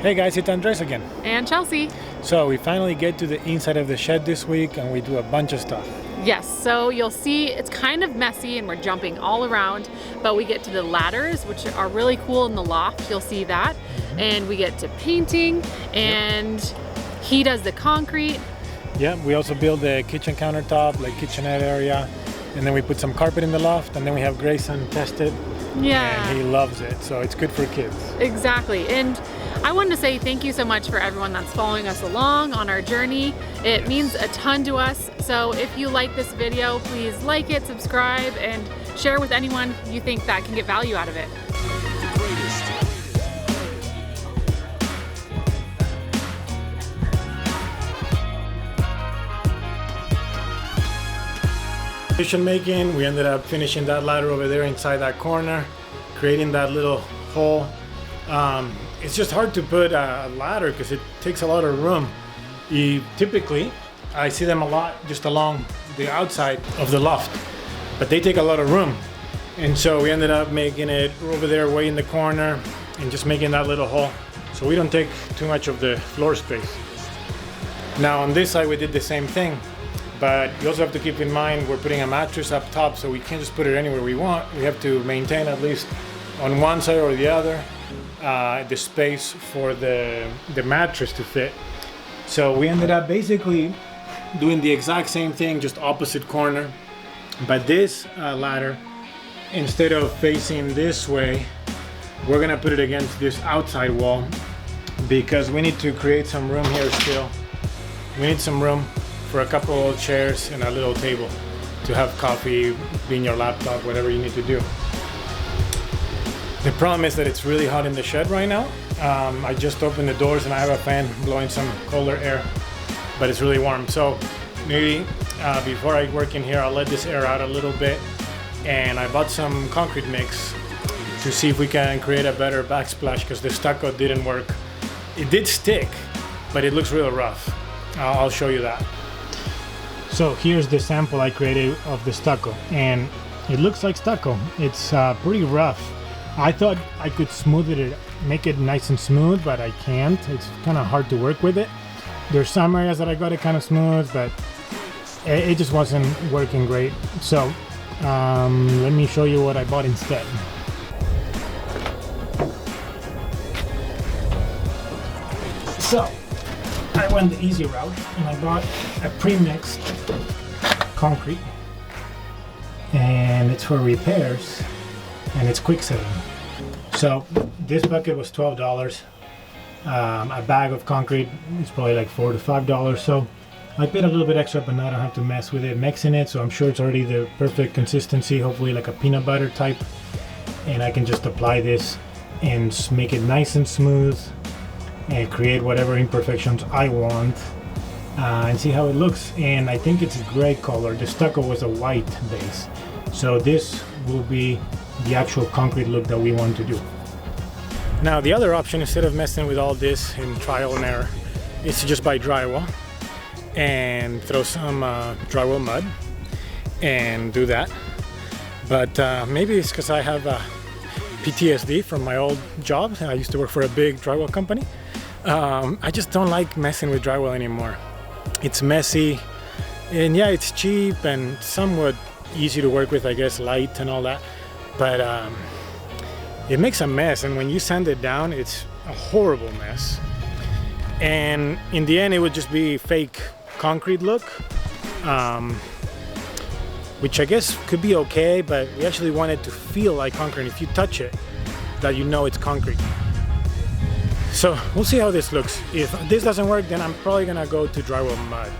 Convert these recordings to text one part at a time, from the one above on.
Hey guys, it's Andres again. And Chelsea. So we finally get to the inside of the shed this week and we do a bunch of stuff. Yes, so you'll see it's kind of messy and we're jumping all around, but we get to the ladders, which are really cool in the loft. You'll see that. And we get to painting and he does the concrete. Yeah, we also build the kitchen countertop, like kitchenette area. And then we put some carpet in the loft and then we have Grayson test it. Yeah. And he loves it, so it's good for kids. Exactly. And I wanted to say thank you so much for everyone that's following us along on our journey. It means a ton to us. So if you like this video, please like it, subscribe, and share with anyone you think that can get value out of it. Decision making, we ended up finishing that ladder over there inside that corner, creating that little hole. It's just hard to put a ladder because it takes a lot of room. Typically, I see them a lot just along the outside of the loft, but they take a lot of room. And so we ended up making it over there way in the corner and just making that little hole so we don't take too much of the floor space. Now on this side we did the same thing, but you also have to keep in mind we're putting a mattress up top, so we can't just put it anywhere we want. We have to maintain at least on one side or the other the space for the mattress to fit. So we ended up basically doing the exact same thing, just opposite corner. But this ladder, instead of facing this way, we're gonna put it against this outside wall because we need to create some room here still. We need some room for a couple of chairs and a little table to have coffee, be in your laptop, whatever you need to do. The problem is that it's really hot in the shed right now. I just opened the doors and I have a fan blowing some colder air, but it's really warm. So maybe before I work in here, I'll let this air out a little bit. And I bought some concrete mix to see if we can create a better backsplash because the stucco didn't work. It did stick, but it looks real rough. I'll show you that. So here's the sample I created of the stucco, and it looks like stucco. It's pretty rough. I thought I could smooth it, make it nice and smooth, but I can't. It's kind of hard to work with it. There's some areas that I got it kind of smooth, but it just wasn't working great. So let me show you what I bought instead. So I went the easy route and I bought a pre-mixed concrete, and it's for repairs and it's quick setting. So this bucket was $12. A bag of concrete is probably like $4 to $5. So I paid a little bit extra, but now I don't have to mess with it, mixing it. So I'm sure it's already the perfect consistency, hopefully like a peanut butter type. And I can just apply this and make it nice and smooth and create whatever imperfections I want and see how it looks. And I think it's a gray color. The stucco was a white base. So this will be the actual concrete look that we want to do. Now the other option, instead of messing with all this in trial and error, is to just buy drywall and throw some drywall mud and do that. But maybe it's because I have PTSD from my old job. I used to work for a big drywall company. I just don't like messing with drywall anymore. It's messy, and yeah, it's cheap and somewhat easy to work with, I guess, light and all that. But it makes a mess, and when you sand it down, it's a horrible mess. And in the end, it would just be fake concrete look, which I guess could be okay, but we actually want it to feel like concrete. If you touch it, that you know it's concrete. So we'll see how this looks. If this doesn't work, then I'm probably gonna go to drywall mud.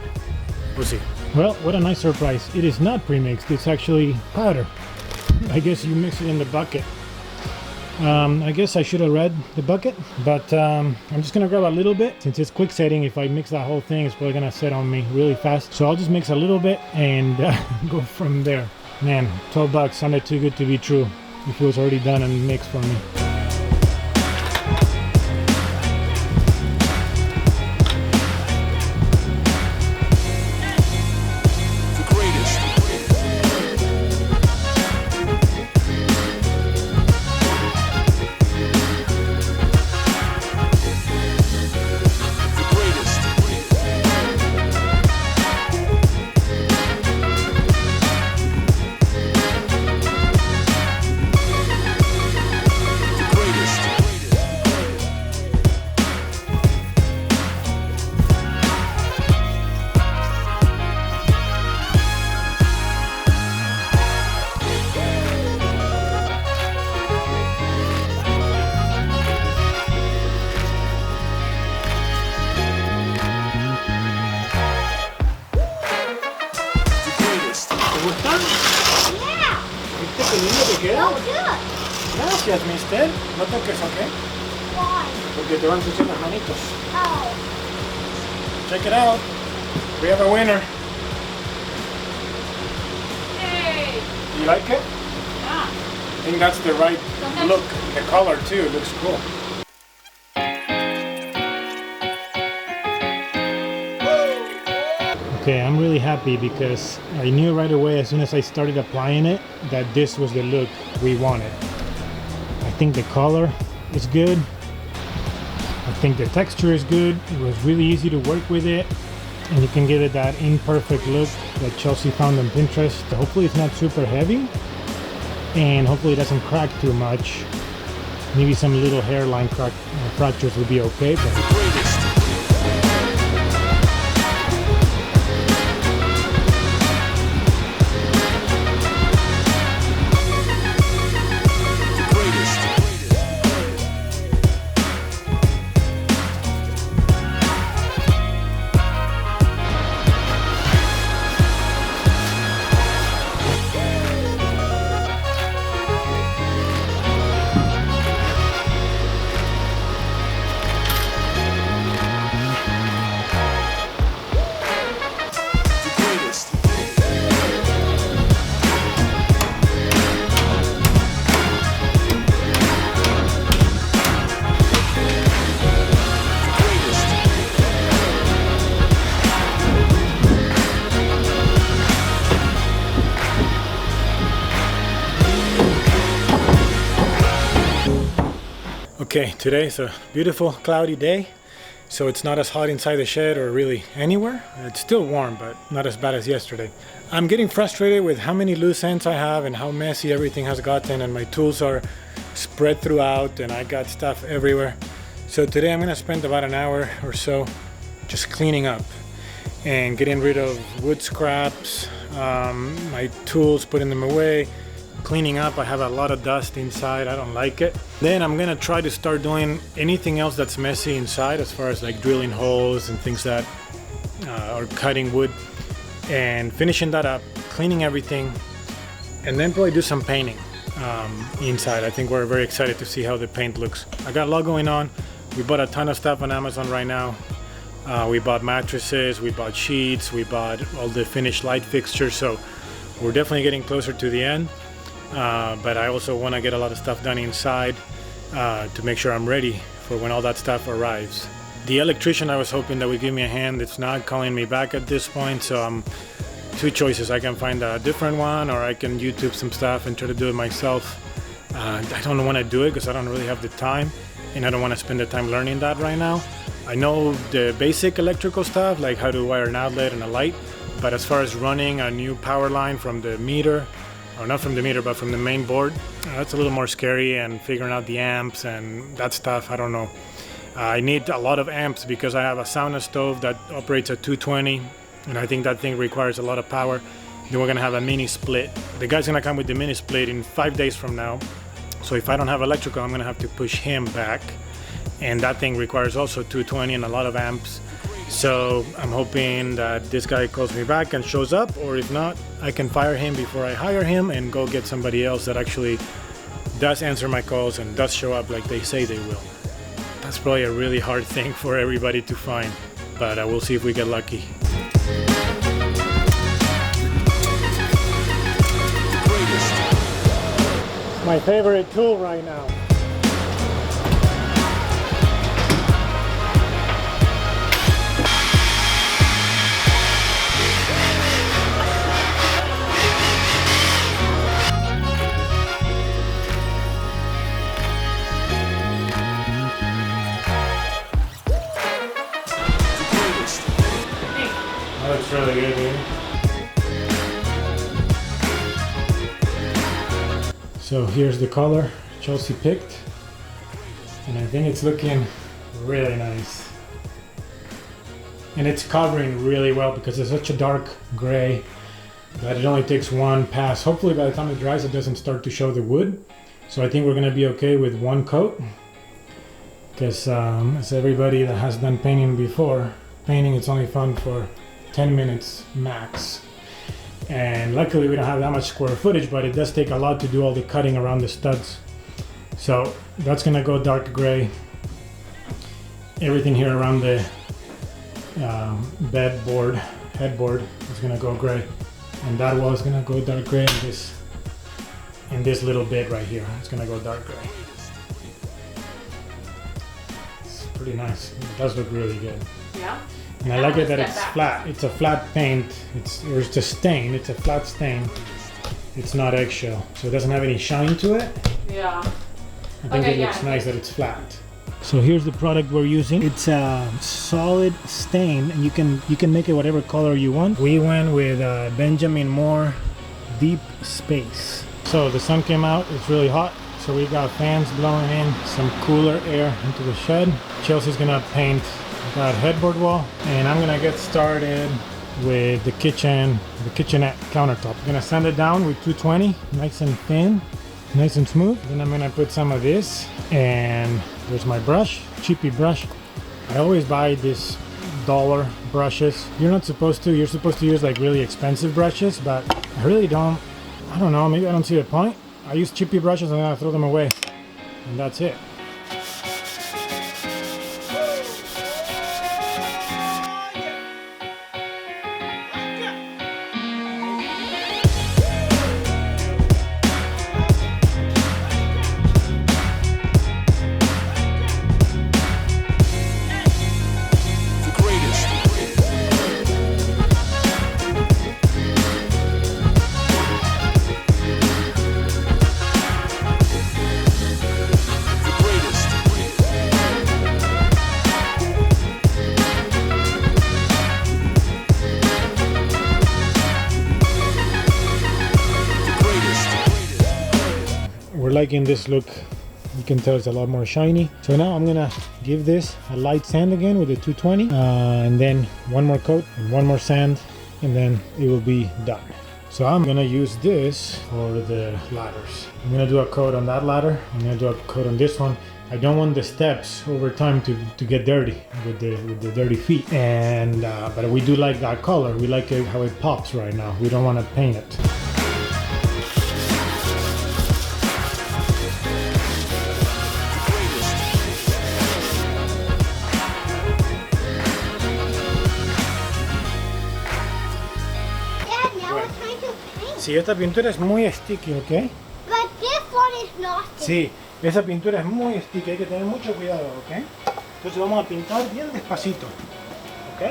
We'll see. Well, what a nice surprise. It is not pre-mixed, it's actually powder. I guess you mix it in the bucket. I guess I should have read the bucket, but I'm just gonna grab a little bit. Since it's quick setting, if I mix that whole thing, it's probably gonna set on me really fast. So I'll just mix a little bit and go from there. Man, 12 bucks sounded too good to be true if it was already done and mixed for me. Gracias, mister. No toques, ¿ok? Why? Porque te van a ensuciar las manitos. Oh. Check it out. We have a winner. Yay! You like it? Yeah. I think that's the right look. The color too, it looks cool. Okay, I'm really happy because I knew right away as soon as I started applying it that this was the look we wanted. I think the color is good. I think the texture is good. It was really easy to work with it. And you can give it that imperfect look that Chelsea found on Pinterest. Hopefully it's not super heavy. And hopefully it doesn't crack too much. Maybe some little hairline fractures would be okay. But okay, today is a beautiful cloudy day, so it's not as hot inside the shed or really anywhere. It's still warm, but not as bad as yesterday. I'm getting frustrated with how many loose ends I have and how messy everything has gotten, and my tools are spread throughout and I got stuff everywhere. So today I'm gonna spend about an hour or so just cleaning up and getting rid of wood scraps, my tools, putting them away, cleaning up. I have a lot of dust inside. I don't like it. Then I'm gonna try to start doing anything else that's messy inside, as far as like drilling holes and things that or cutting wood, and finishing that up, cleaning everything, and then probably do some painting inside. I think we're very excited to see how the paint looks. I got a lot going on. We bought a ton of stuff on Amazon right now. We bought mattresses, we bought sheets, we bought all the finished light fixtures, so we're definitely getting closer to the end. But I also want to get a lot of stuff done inside to make sure I'm ready for when all that stuff arrives. The electrician, I was hoping that would give me a hand. It's not calling me back at this point, so I'm two choices. I can find a different one, or I can YouTube some stuff and try to do it myself. I don't want to do it because I don't really have the time, and I don't want to spend the time learning that right now. I know the basic electrical stuff, like how to wire an outlet and a light, but as far as running a new power line from the meter, or not from the meter, but from the main board, that's a little more scary, and figuring out the amps and that stuff, I don't know. I need a lot of amps because I have a sauna stove that operates at 220, and I think that thing requires a lot of power. Then we're gonna have a mini split. The guy's gonna come with the mini split in 5 days from now. So if I don't have electrical, I'm gonna have to push him back. And that thing requires also 220 and a lot of amps. So I'm hoping that this guy calls me back and shows up, or if not, I can fire him before I hire him and go get somebody else that actually does answer my calls and does show up like they say they will. That's probably a really hard thing for everybody to find, but we'll see if we get lucky. My favorite tool right now. That looks really good, dude. So here's the color Chelsea picked, and I think it's looking really nice. And it's covering really well because it's such a dark gray that it only takes one pass. Hopefully by the time it dries, it doesn't start to show the wood. So I think we're gonna be okay with one coat, because as everybody that has done painting before, painting it's only fun for 10 minutes max. And luckily we don't have that much square footage, but it does take a lot to do all the cutting around the studs. So that's gonna go dark gray. Everything here around the headboard is gonna go gray, and that wall is gonna go dark gray. And this little bit right here, it's gonna go dark gray. It's pretty nice. It does look really good. Yeah. And I like it that it's flat. It's a flat paint. There's the stain. It's a flat stain. It's not eggshell, so it doesn't have any shine to it. Yeah. I think it looks nice that it's flat. So here's the product we're using. It's a solid stain, and you can make it whatever color you want. We went with Benjamin Moore Deep Space. So the sun came out. It's really hot. So we got fans blowing in some cooler air into the shed. Chelsea's gonna paint that headboard wall, and I'm gonna get started with the kitchenette countertop. I'm gonna sand it down with 220, nice and thin, nice and smooth. Then I'm gonna put some of this, and there's my brush, cheapy brush. I always buy these dollar brushes. You're supposed to use like really expensive brushes, but I really don't. I don't know, maybe I don't see the point. I use cheapy brushes and then I throw them away, and that's it. We're liking this look. You can tell it's a lot more shiny. So now I'm gonna give this a light sand again with a 220, and then one more coat and one more sand, and then it will be done. So I'm gonna use this for the ladders. I'm gonna do a coat on that ladder. I'm gonna do a coat on this one. I don't want the steps over time to get dirty with the dirty feet. And but we do like that color. We like it how it pops right now. We don't want to paint it. Sí, esta pintura es muy sticky, ¿ok? But this one is not sticky. Sí, esa pintura es muy sticky, hay que tener mucho cuidado, ¿ok? Entonces vamos a pintar bien despacito, ¿ok?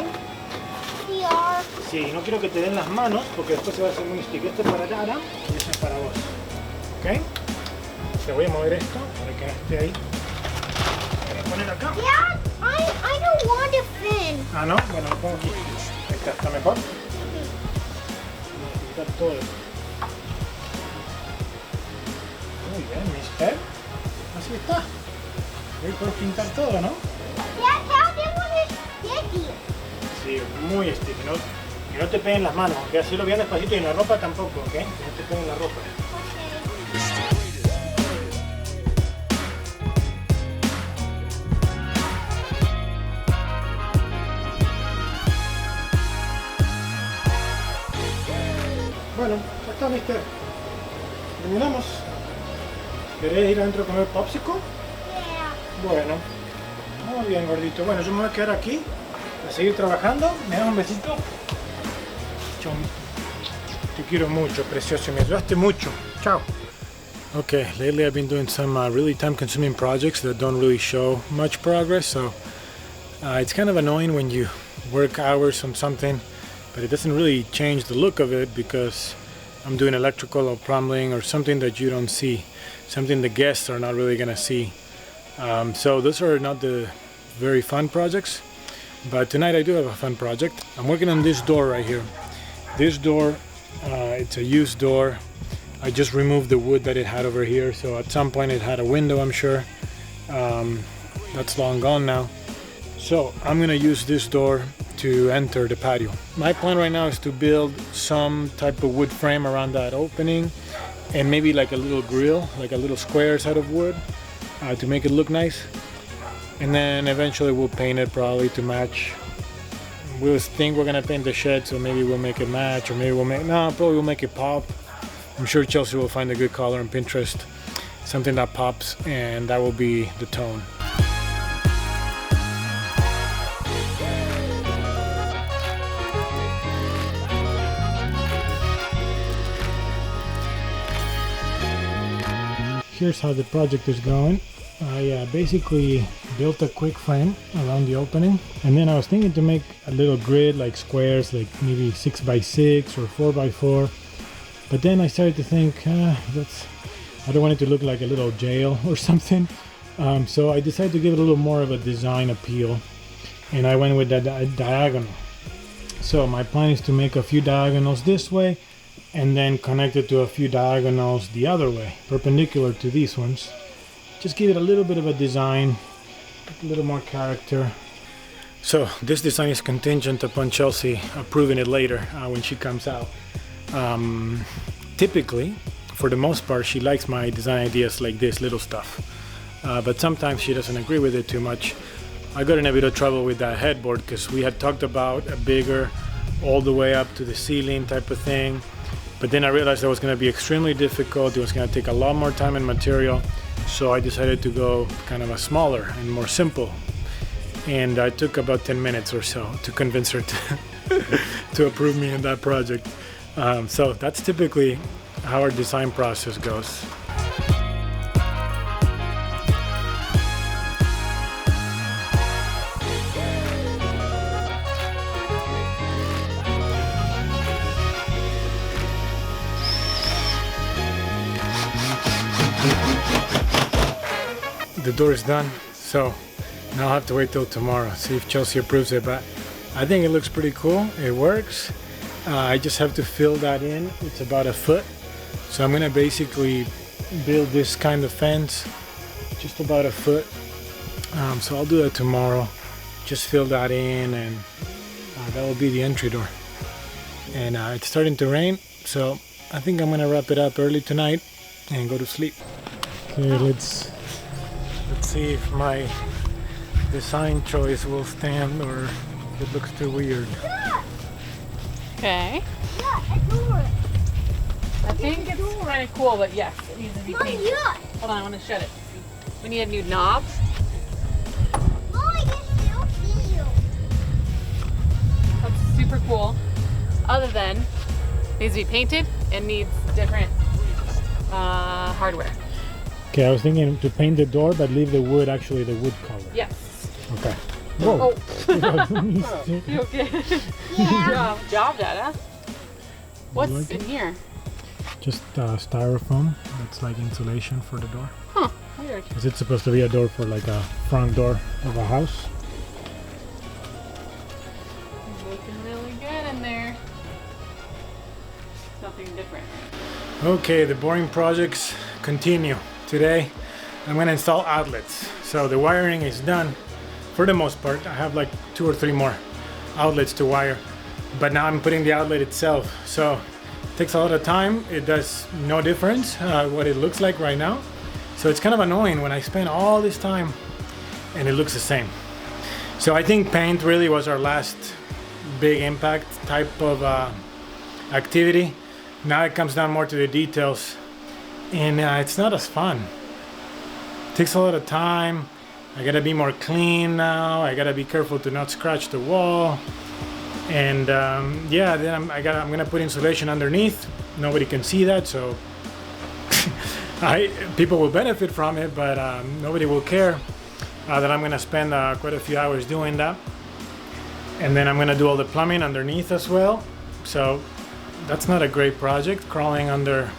Sí, no quiero que te den las manos porque después se va a hacer muy sticky. Este es para Lara y este es para vos, ¿ok? Te voy a mover esto para que no esté ahí. Voy a poner acá. Yeah, I don't want a fin. Ah, ¿no? Bueno, lo pongo aquí. Ahí está mejor. Vamos a pintar todo. Muy bien, mister. Así está. Ahí puedes pintar todo, ¿no? Yeah, how this one is sticky. Sí, muy sticky. ¿No? Que no te peguen las manos, que así lo bien despacito, y en la ropa tampoco, ¿ok? Que no te peguen la ropa. Bueno, ya está, mister. Terminamos. ¿Querés ir adentro a comer popsicle? Yeah. Bueno, muy bien, gordito. Bueno, yo me voy a quedar aquí a seguir trabajando. ¿Me das un besito? Chau. Te quiero mucho, precioso. Me ayudaste mucho. Chao. Okay, lately I've been doing some really time-consuming projects that don't really show much progress. So it's kind of annoying when you work hours on something, but it doesn't really change the look of it because I'm doing electrical or plumbing or something that you don't see, something the guests are not really gonna see. So those are not the very fun projects, but tonight I do have a fun project. I'm working on this door right here. This door, it's a used door. I just removed the wood that it had over here, so at some point it had a window, I'm sure. That's long gone now. So I'm gonna use this door to enter the patio. My plan right now is to build some type of wood frame around that opening, and maybe like a little grill, like a little squares out of wood, to make it look nice. And then eventually we'll paint it probably to match. We'll think we're gonna paint the shed, so maybe we'll make it match, or maybe probably we'll make it pop. I'm sure Chelsea will find a good color on Pinterest. something that pops, and that will be the tone. Here's how the project is going. I basically built a quick frame around the opening, and then I was thinking to make a little grid, like squares, like maybe 6x6 or 4x4. But then I started to think, I don't want it to look like a little jail or something. So I decided to give it a little more of a design appeal, and I went with that diagonal. So my plan is to make a few diagonals this way, and then connect it to a few diagonals the other way, perpendicular to these ones. Just give it a little bit of a design, a little more character. So this design is contingent upon Chelsea approving it later when she comes out. Typically, for the most part, she likes my design ideas like this, little stuff. But sometimes she doesn't agree with it too much. I got in a bit of trouble with that headboard because we had talked about a bigger, all the way up to the ceiling type of thing. But then I realized that was going to be extremely difficult. It was going to take a lot more time and material. So I decided to go kind of a smaller and more simple. And I took about 10 minutes or so to convince her to approve me in that project. So that's typically how our design process goes. The door is done, so now I'll have to wait till tomorrow, see if Chelsea approves it, but I think it looks pretty cool. It works. I just have to fill that in. It's about 1 foot. So I'm gonna basically build this kind of fence, just about 1 foot. So I'll do that tomorrow. Just fill that in, and that will be the entry door. And it's starting to rain, so I think I'm gonna wrap it up early tonight and go to sleep. Okay, let's see if my design choice will stand or if it looks too weird. Okay. Yeah, a door. I think it's kind of cool, but yes, it needs to be Mom, painted. yeah. Hold on, I want to shut it. We need a new knob. Mom, I can still see you. That's super cool. Other than, it needs to be painted and needs different hardware. Okay, I was thinking to paint the door, but leave the wood, actually the wood color. Yes. Okay. Whoa. Oh. You okay? Yeah. Good job, Dada. What's like in it? here? Just styrofoam. That's like insulation for the door. Huh, weird. Is it supposed to be a door for like a front door of a house? It's looking really good in there. Something different. Okay, the boring projects continue. Today I'm going to install outlets. So the wiring is done for the most part. I have like 2 or 3 more outlets to wire, but now I'm putting the outlet itself. So it takes a lot of time. It does no difference what it looks like right now. So it's kind of annoying when I spend all this time and it looks the same. So I think paint really was our last big impact type of activity. Now it comes down more to the details, and it's not as fun. It takes a lot of time. I gotta be more clean now. I gotta be careful to not scratch the wall. And yeah, then I'm gonna put insulation underneath. Nobody can see that, so people will benefit from it, but nobody will care that I'm gonna spend quite a few hours doing that. And then I'm gonna do all the plumbing underneath as well. So that's not a great project, crawling under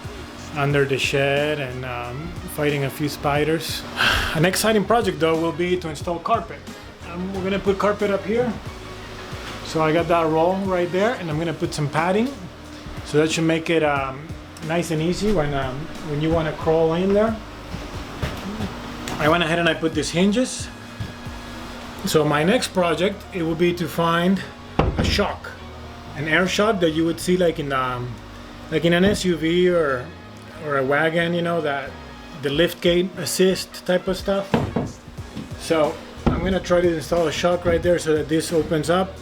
the shed and fighting a few spiders. An exciting project though will be to install carpet. We're gonna put carpet up here. So I got that roll right there, and I'm gonna put some padding. So that should make it nice and easy when you wanna crawl in there. I went ahead and I put these hinges. So my next project, it will be to find a shock. An air shock that you would see like in an SUV or a wagon, you know, that the lift gate assist type of stuff. So I'm gonna try to install a shock right there so that this opens up.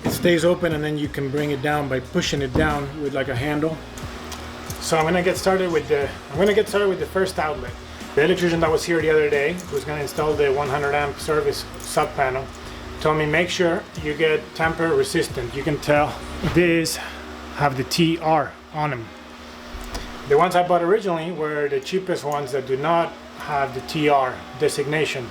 It stays open, and then you can bring it down by pushing it down with like a handle. So I'm gonna get started with the first outlet. The electrician that was here the other day, who's going to install the 100 amp service sub panel, told me make sure you get tamper resistant. You can tell these have the TR on them. The ones I bought originally were the cheapest ones that do not have the TR designation.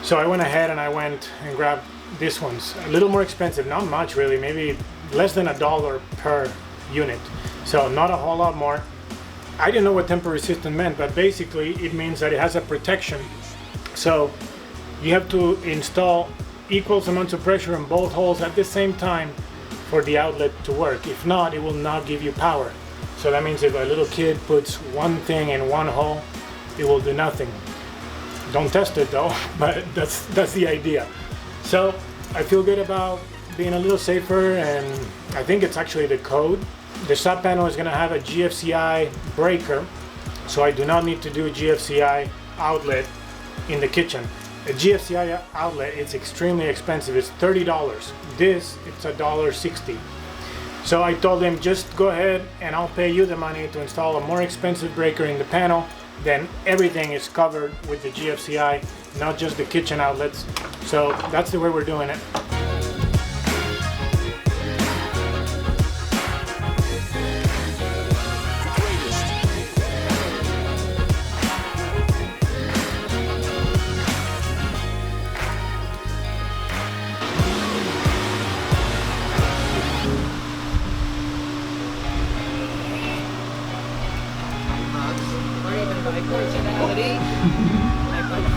So I went ahead and I went and grabbed these ones. A little more expensive, not much really, maybe less than $1 per unit. So not a whole lot more. I didn't know what temper resistant meant, but basically it means that it has a protection. So you have to install equal amounts of pressure in both holes at the same time for the outlet to work. If not, it will not give you power. So that means if a little kid puts one thing in one hole, it will do nothing. Don't test it though, but that's the idea. So I feel good about being a little safer, and I think it's actually the code. The sub panel is going to have a GFCI breaker, so I do not need to do a GFCI outlet in the kitchen. A GFCI outlet is extremely expensive. It's $30. This, it's $1.60. So I told him, just go ahead and I'll pay you the money to install a more expensive breaker in the panel. Then everything is covered with the GFCI, not just the kitchen outlets. So that's the way we're doing it.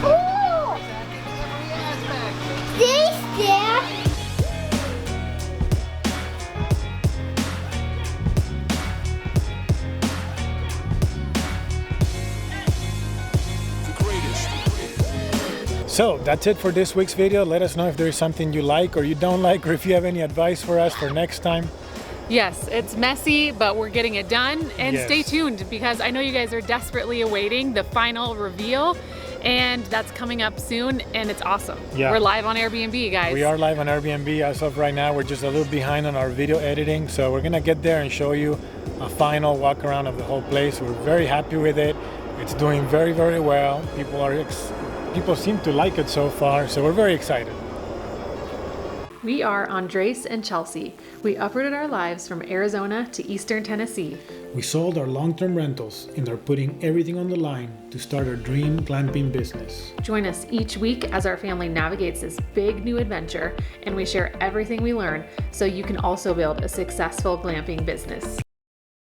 Ooh! This there. So that's it for this week's video. Let us know if there's something you like or you don't like, or if you have any advice for us for next time. Yes, it's messy, but we're getting it done. And Yes. Stay tuned, because I know you guys are desperately awaiting the final reveal, and that's coming up soon, and it's awesome. Yeah. We're live on Airbnb, guys. We are live on Airbnb as of right now. We're just a little behind on our video editing, so we're gonna get there and show you a final walk around of the whole place. We're very happy with it. It's doing very, very well. People seem to like it so far, so we're very excited. We are Andres and Chelsea. We uprooted our lives from Arizona to Eastern Tennessee. We sold our long-term rentals and are putting everything on the line to start our dream glamping business. Join us each week as our family navigates this big new adventure, and we share everything we learn so you can also build a successful glamping business.